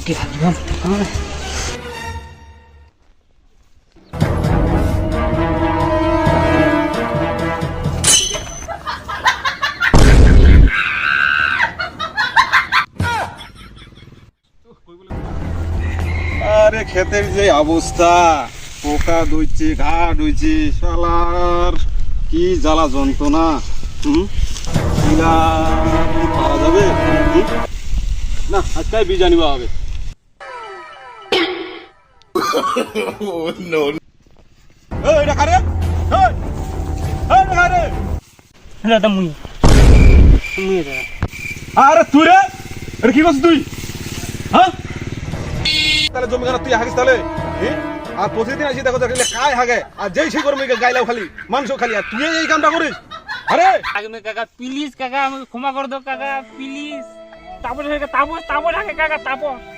কি থাকলাম আরে ক্ষেতের যে অবস্থা, পোকা ধুইছে, ঘাট হইছে, শালার কি জ্বালা যন্ত্রণা। কিলা কি পাওয়া যাবে? না, আজকে বীজ আনিবা হবে। এই, এটা কারে? এই, এটা কারে? দাদা মুই দাদা আরে তুই রে, এটা কি করছিস তুই? হ্যাঁ, তাহলে জমি কেন তুই হাগিস তাহলে? আর প্রতিদিন আসি দেখো দেখলে কায় হাগে, আর যেই সেই গরমে গাইলাও খালি মাংস খালি, আর তুই এই কামটা করিস? আরে কাকা প্লিজ কাকা আমাকে ক্ষমা করে দাও কাকা প্লিজ তারপরে কাকা তাপস আগে কাকা তাপস